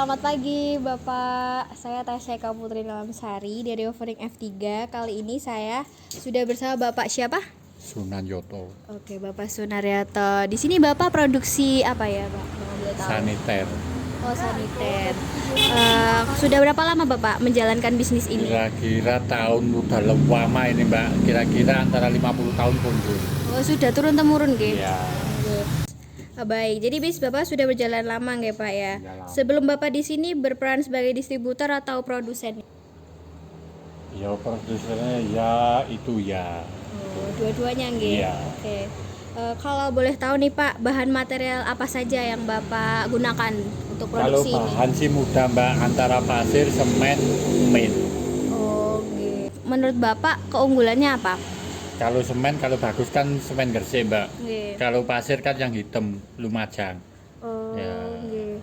Selamat pagi Bapak, saya Tasya Putri Lamsari dari Offering F3. Kali ini saya sudah bersama Bapak siapa? Sunaryoto. Oke, Bapak Sunaryoto. Di sini Bapak produksi apa ya, Pak? Kalau boleh tahu. Saniter. Oh, saniter. Sudah berapa lama Bapak menjalankan bisnis ini? Kira-kira tahun udah lama ini Mbak. Kira-kira antara 50 tahun pun. Oh, sudah turun-temurun, Ge? Ya. Baik, jadi bis Bapak sudah berjalan lama nggak Pak ya? Lama. Sebelum Bapak di sini berperan sebagai distributor atau produsen? Ya produsernya ya itu ya. Oh, dua-duanya nggih. Iya. Oke. Kalau boleh tahu nih Pak, bahan material apa saja yang Bapak gunakan untuk Kalau produksi ini? bahan sih mudah Mbak, antara pasir, semen, semen. Oh, oke. Menurut Bapak keunggulannya apa? Kalau semen kalau bagus kan semen Gresik Mbak. Nggih. Kalau pasir kan yang hitam, Lumajang. Oh, Ya. nggih.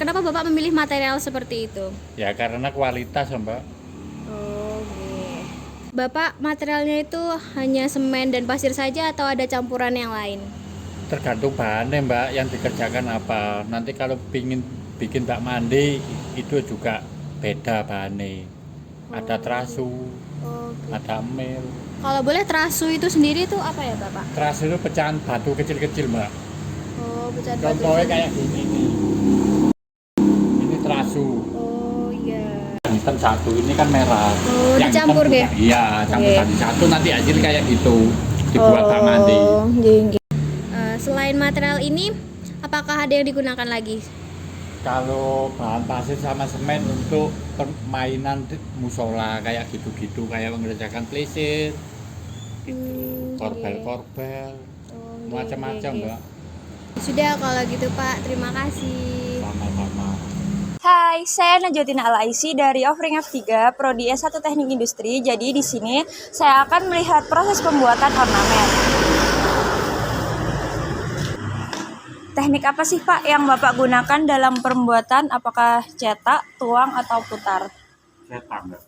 Kenapa Bapak memilih material seperti itu? Ya karena kualitas Mbak. Oh, nggih. Bapak materialnya itu hanya semen dan pasir saja atau ada campuran yang lain? Tergantung bahannya Mbak yang dikerjakan apa. Nanti kalau pingin bikin bak mandi itu juga beda bahannya. Ada terasu, Oke. ada mil. Kalau boleh terasu itu sendiri itu apa ya Bapak? Terasu itu pecahan batu kecil-kecil Mbak. Oh, pecahan batu. Contohnya kayak gini nih. Ini terasu. Oh iya. Yang hitam satu, ini kan merah. Oh, Yang hitam dicampur juga- ya? Iya, campur Oke. tadi satu nanti hasil kayak gitu. Dibuat bak mandi. Nggih. Selain material ini, apakah ada yang digunakan lagi? Kalau bahan pasir sama semen untuk permainan musola kayak gitu-gitu, kayak mengerjakan plesir, gitu. Korbel-korbel, Oh, macam-macam nggih. Mbak. Sudah kalau gitu Pak, terima kasih. Sama-sama. Hai, saya Najotina Alaisi dari Offering F3, Prodi S1 Teknik Industri. Jadi di sini saya akan melihat proses pembuatan ornamen. Teknik apa sih Pak yang Bapak gunakan dalam pembuatan? Apakah cetak, tuang, atau putar? Cetak Mbak.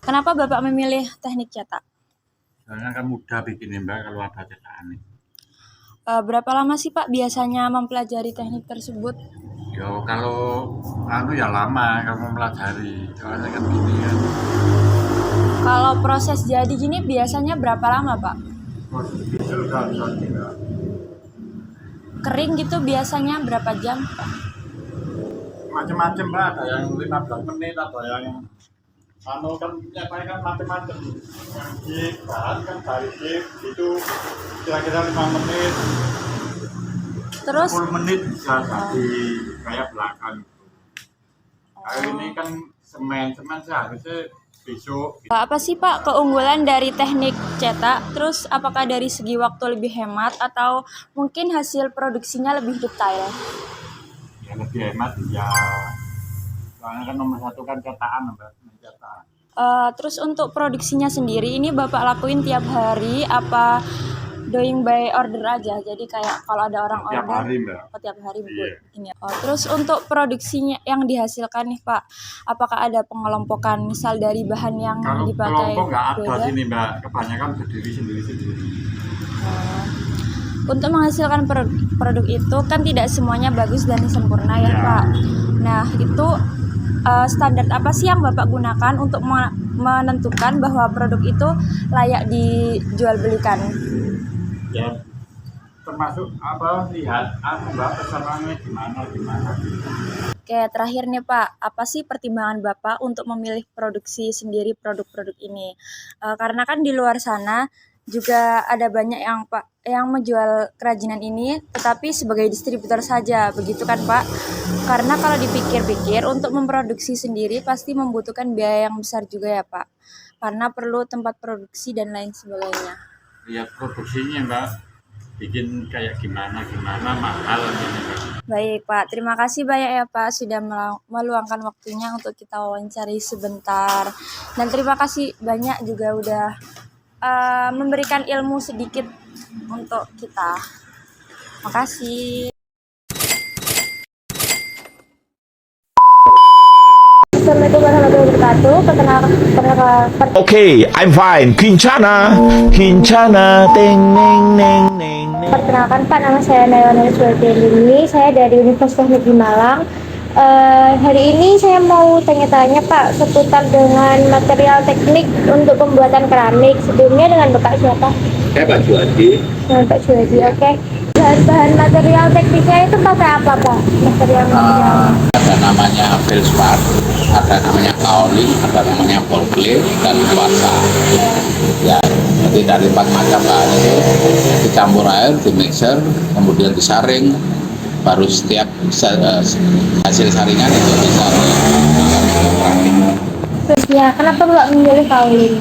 Kenapa Bapak memilih teknik cetak? Soalnya kan mudah bikinnya Mbak kalau ada cetakan. Berapa lama sih Pak biasanya mempelajari teknik tersebut? Yo kalau ya lama kalau mempelajari, soalnya kan gini kan. Kalau proses jadi gini biasanya berapa lama Pak? Itu udah bisa. Kering gitu biasanya berapa jam? Macam-macam Mbak, ada yang 15 menit, ada yang kan nyatanya kan macam-macam. Yang jig, bahan kan dari jig itu kira-kira 5 menit, Terus 10 menit bisa jadi kayak belakang. Kayak ini kan semen seharusnya besok. apa sih Pak keunggulan dari teknik cetak? Terus apakah dari segi waktu lebih hemat atau mungkin hasil produksinya lebih detail? Ya lebih hemat ya. Soalnya kan nomor satu kan cetakan Mbak, cetakan. Terus untuk produksinya sendiri ini Bapak lakuin tiap hari apa doing by order aja? Jadi kayak kalau ada orang Tiap order hari Mbak. tiap hari Bu. Iya. Ini. Terus untuk produksinya yang dihasilkan nih Pak, apakah ada pengelompokan misal dari bahan yang Kalau dipakai kelompok nggak ada beda? sini Mbak, kebanyakan berdiri sendiri-sendiri. Untuk menghasilkan produk itu kan tidak semuanya bagus dan sempurna ya Ya. Pak. Nah itu standar apa sih yang Bapak gunakan untuk menentukan bahwa produk itu layak dijual belikan? Ya termasuk lihat Mbak pesanannya gimana. Oke, terakhir nih Pak, apa sih pertimbangan Bapak untuk memilih produksi sendiri produk-produk ini? Karena kan di luar sana juga ada banyak yang menjual kerajinan ini, tetapi sebagai distributor saja, begitu kan Pak? Karena kalau dipikir-pikir untuk memproduksi sendiri pasti membutuhkan biaya yang besar juga ya Pak, karena perlu tempat produksi dan lain sebagainya. Lihat produksinya Mbak, bikin kayak gimana mahal ini Mbak. Baik Pak, terima kasih banyak ya Pak sudah meluangkan waktunya untuk kita wawancari sebentar. Dan terima kasih banyak juga udah memberikan ilmu sedikit untuk kita. Makasih. Assalamualaikum warahmatullahi wabarakatuh. Perkenalkan. Okay, I'm fine. Kincana, ting, neng, neng, neng, neng. Perkenalkan Pak, nama saya Nayona Suwardini. Saya dari Universitas Negeri Malang. Hari ini saya mau tanya-tanya Pak seputar dengan material teknik untuk pembuatan keramik. Sebelumnya dengan Bapak siapa? Saya Pak Juadi. Dengan Pak Juwadi, oke. Bahan-bahan material tekniknya itu pakai apa Pak? Material-material. Ada namanya Velspar, ada namanya kaolin, ada namanya polklin, dan kuarsa. Ya, jadi dari 4 macam bahan itu dicampur air, di mixer, kemudian disaring, baru setiap hasil saringan itu disaring. Terus ya, kenapa Bapak memilih kaolin?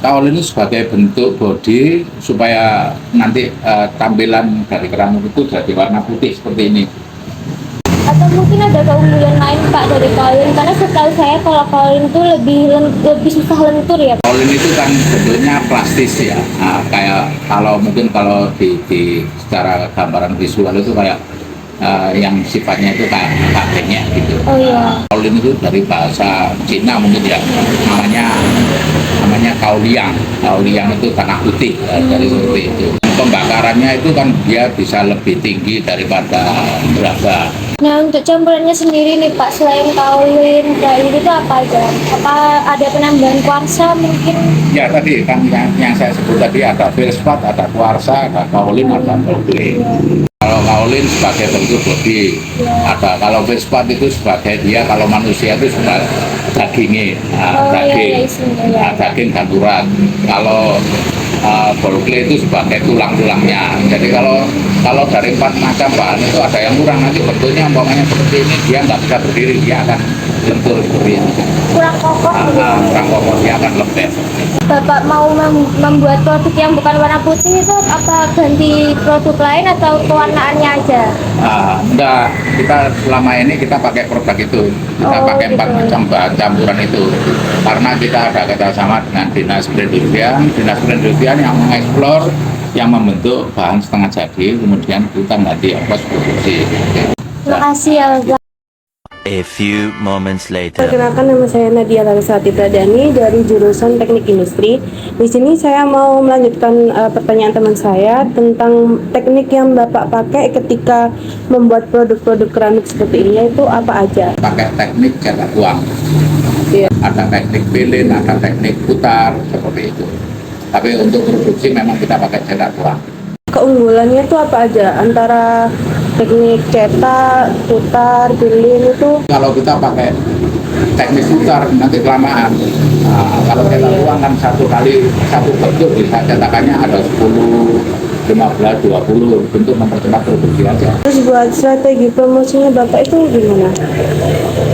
Kaolin ini sebagai bentuk body supaya nanti tampilan dari keramik itu jadi warna putih seperti ini. Atau mungkin ada keunggulan lain Pak dari kaolin? Karena setahu saya kalau kaolin itu lebih susah lentur ya Pak. Kaolin itu kan bentuknya plastis ya. Kayak kalau di secara gambaran visual itu kayak yang sifatnya itu kayak kakeknya gitu. Oh iya. Kaolin itu dari bahasa Cina mungkin ya, namanya kaoliang. Kaoliang itu tanah putih dari seperti itu. Pembakarannya itu kan dia bisa lebih tinggi daripada braga. Nah untuk campurannya sendiri nih Pak, selain kaolin, kain itu apa aja? Apa ada penambahan kuarsa mungkin? Ya tadi kan yang saya sebut tadi ada Velspar, ada kuarsa, ada kaolin, ada polklin. Kalau kaolin sebagai bentuk bodi, ada kalau Velspar itu sebagai dia kalau manusia itu sebagai dagingnya, daging dan urat. Kalau polklin itu sebagai tulang-tulangnya. Jadi kalau dari 4 macam bahan itu ada yang kurang, nanti bentuknya umpamanya seperti ini, dia nggak bisa berdiri, dia akan lentur seperti ini. Kurang kokoh. Kurang kokoh, dia akan lembek. Bapak mau membuat produk yang bukan warna putih itu apa ganti produk lain atau pewarnaannya aja? Enggak, kita selama ini kita pakai produk itu, kita pakai 4 gitu. macam bahan campuran itu, karena kita ada kerjasama dengan Dinas Perindustrian yang mengeksplor, yang membentuk bahan setengah jadi, kemudian kita ganti ongkos produksi. Terima kasih ya Bapak. A few moments later. Perkenalkan, nama saya Nadia Larasati Pradani dari jurusan Teknik Industri. Di sini saya mau melanjutkan pertanyaan teman saya tentang teknik yang Bapak pakai ketika membuat produk-produk keramik seperti ini itu apa aja? Pakai teknik cetak uang. Iya. Ada teknik pilin, ada teknik putar, seperti itu. Tapi untuk produksi memang kita pakai cetak uang. Keunggulannya itu apa aja antara teknik cetak, putar, pilin itu? Kalau kita pakai teknik putar nanti kelamaan. Kalau cetak uang kan satu bentuk bisa cetakannya ada 10, 15, 20 untuk mempercepat produksi aja. Terus buat strategi promosinya Bapak itu gimana?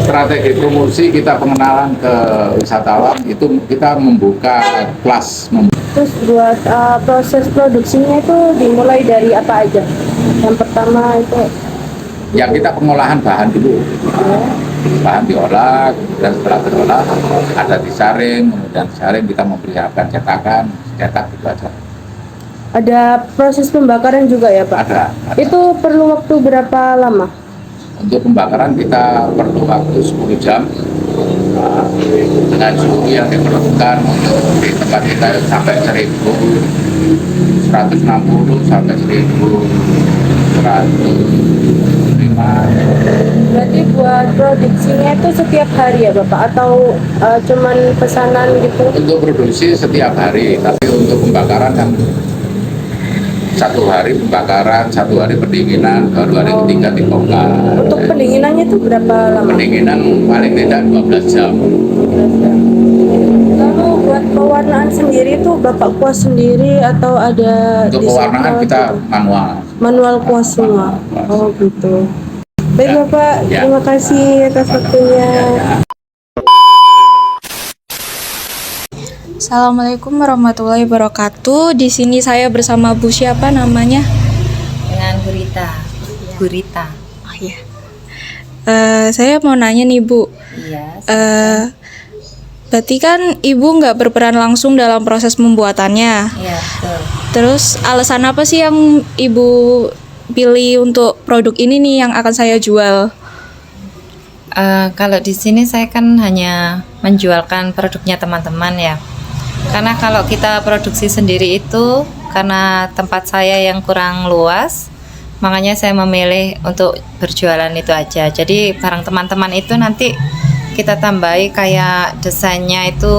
Strategi promosi kita pengenalan ke wisatawan itu kita membuka kelas. Terus buat proses produksinya itu dimulai dari apa aja? Yang pertama itu Ya kita pengolahan bahan dulu. Bahan diolah, dan setelah diolah ada disaring, kemudian disaring kita mempersiapkan cetakan, cetak gitu aja. ada proses pembakaran juga ya Pak? Ada. Itu perlu waktu berapa lama? Untuk pembakaran kita perlu waktu 10 jam dengan suhu yang diperlukan untuk di tempat kita sampai 1160 sampai 1150. Berarti buat produksinya itu setiap hari ya Bapak? Atau cuman pesanan gitu? Untuk produksi setiap hari, tapi untuk pembakaran kan 1 hari pembakaran, 1 hari pendinginan, baru hari ketiga dibongkar. Untuk pendinginannya itu berapa lama? Pendinginan paling tidak 12 jam. Lalu buat pewarnaan sendiri itu Bapak kuas sendiri atau ada Untuk desainer pewarnaan kita gitu? manual. Manual kuas semua? Oh gitu. Baik Ya. Bapak, Ya. terima kasih atas waktunya. Assalamualaikum warahmatullahi wabarakatuh. Di sini saya bersama Bu siapa namanya? Dengan Gurita. Oh iya. Saya mau nanya nih Bu. Iya. Berarti kan Ibu nggak berperan langsung dalam proses pembuatannya. Iya, betul. Terus alasan apa sih yang Ibu pilih untuk produk ini nih yang akan saya jual? Kalau di sini saya kan hanya menjualkan produknya teman-teman ya. Karena kalau kita produksi sendiri itu karena tempat saya yang kurang luas, Makanya saya memilih untuk berjualan itu aja. Jadi barang teman-teman itu nanti kita tambahi kayak desainnya itu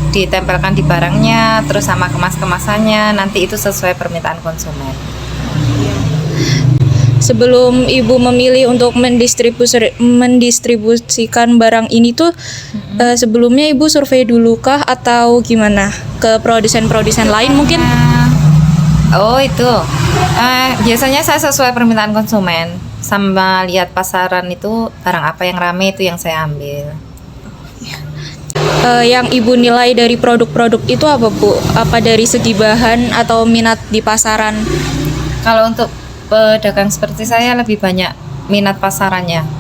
ditempelkan di barangnya, terus sama kemas-kemasannya, nanti itu sesuai permintaan konsumen. Sebelum Ibu memilih untuk mendistribusikan barang ini tuh sebelumnya Ibu survei dulu kah atau gimana? Ke produsen-produsen lain mungkin? Oh itu, biasanya saya sesuai permintaan konsumen, sama lihat pasaran itu barang apa yang rame itu yang saya ambil. Yang Ibu nilai dari produk-produk itu apa Bu? Apa dari segi bahan atau minat di pasaran? Kalau untuk pedagang seperti saya lebih banyak minat pasarannya.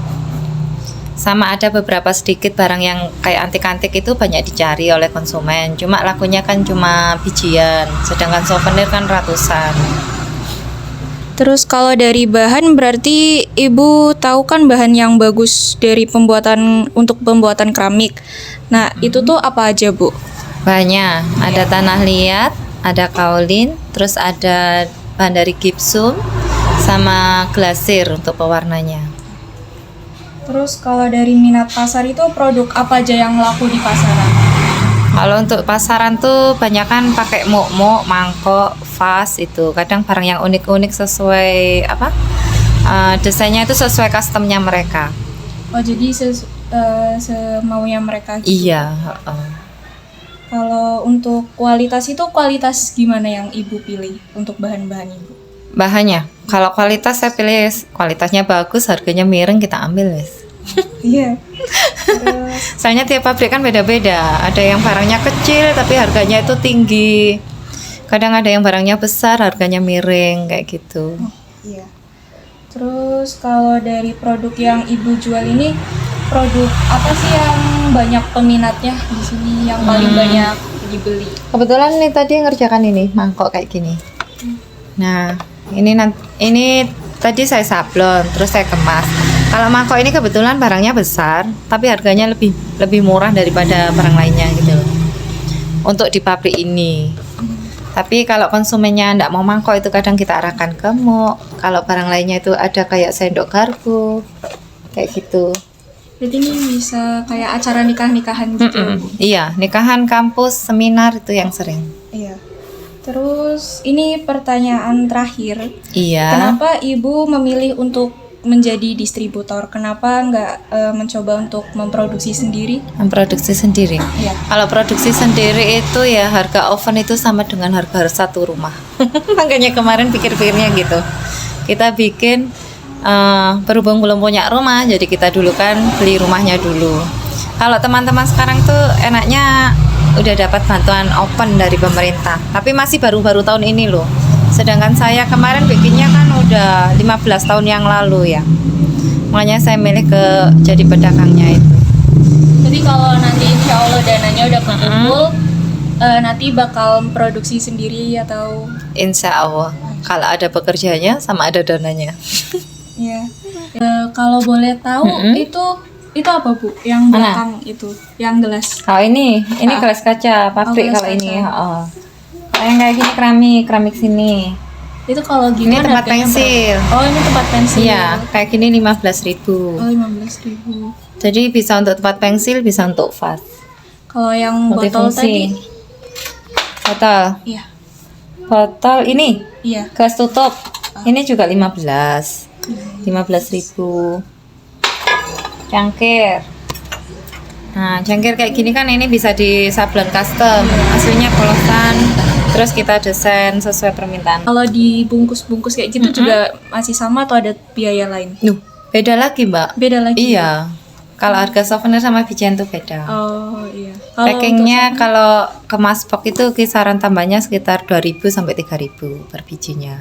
Sama ada beberapa sedikit barang yang kayak antik-antik itu banyak dicari oleh konsumen. Cuma lakunya kan cuma bijian, sedangkan souvenir kan ratusan. Terus kalau dari bahan berarti Ibu tahu kan bahan yang bagus dari untuk pembuatan keramik. Nah, itu tuh apa aja, Bu? Banyak, ada tanah liat, ada kaolin, terus ada bahan dari gipsum sama glasir untuk pewarnanya. Terus kalau dari minat pasar itu produk apa aja yang laku di pasaran? Kalau untuk pasaran tuh banyak kan pakai muk-muk, mangkok, vas itu. Kadang barang yang unik-unik sesuai desainnya itu sesuai customnya mereka. Oh, jadi semaunya mereka gitu. Iya. Kalau untuk kualitas itu kualitas gimana yang Ibu pilih untuk bahan-bahan Ibu? Bahannya, kalau kualitas saya pilih kualitasnya bagus, harganya miring kita ambil wes. Iya. Soalnya tiap pabrik kan beda-beda. Ada yang barangnya kecil tapi harganya itu tinggi. Kadang ada yang barangnya besar, harganya miring kayak gitu. Iya. Terus kalau dari produk yang Ibu jual ini, produk apa sih yang banyak peminatnya di sini, yang paling banyak dibeli? Kebetulan nih tadi ngerjakan ini mangkok kayak gini. Nah, ini tadi saya sablon, terus saya kemas. Kalau mangkok ini kebetulan barangnya besar, tapi harganya lebih murah daripada barang lainnya gitu loh. Untuk di pabrik ini. Tapi kalau konsumennya enggak mau mangkok itu kadang kita arahkan ke muk. Kalau barang lainnya itu ada kayak sendok garpu, kayak gitu. Berarti ini bisa kayak acara nikah-nikahan gitu. Iya, nikahan, kampus, seminar itu yang sering. Iya. Terus ini pertanyaan terakhir. Iya. Kenapa Ibu memilih untuk menjadi distributor? Kenapa nggak mencoba untuk memproduksi sendiri? Memproduksi sendiri. Iya. Kalau produksi sendiri itu ya harga oven itu sama dengan harga satu rumah. Makanya kemarin pikir-pikirnya gitu. Kita bikin berhubung belum punya rumah, jadi kita dulu kan beli rumahnya dulu. Kalau teman-teman sekarang tuh enaknya udah dapat bantuan oven dari pemerintah, tapi masih baru-baru tahun ini loh. Sedangkan saya kemarin bikinnya kan udah 15 tahun yang lalu ya. Makanya saya milih jadi pedagangnya itu. Jadi kalau nanti insya Allah dananya udah kumpul, nanti bakal produksi sendiri atau? Insya Allah, kalau ada pekerjaannya sama ada dananya. Iya. Kalau boleh tahu itu apa Bu? Yang belakang itu, yang gelas. Kalau ini gelas kaca pabrik. Gelas kalau kaca. ini, Kalau yang kayak gini keramik sini. Itu kalau Ini gimana? tempat pensil. Oh, ini tempat pensil. Iya, kayak gini 15.000. Oh, 15.000. Jadi bisa untuk tempat pensil, bisa untuk vas. Kalau yang botol tadi? Botol. Iya. Botol ini Iya. gelas tutup. Ini juga 15.000. Cangkir. Nah, cangkir kayak gini kan ini bisa disablon custom. Aslinya polosan. Terus kita desain sesuai permintaan. Kalau dibungkus-bungkus kayak gitu juga masih sama atau ada biaya lain? Beda lagi, Mbak. Beda lagi. Iya. Kalau harga souvenir sama bijian tuh beda. Oh, iya. Packingnya kalau kemas box itu kisaran tambahnya sekitar 2.000 sampai 3.000 per bijinya.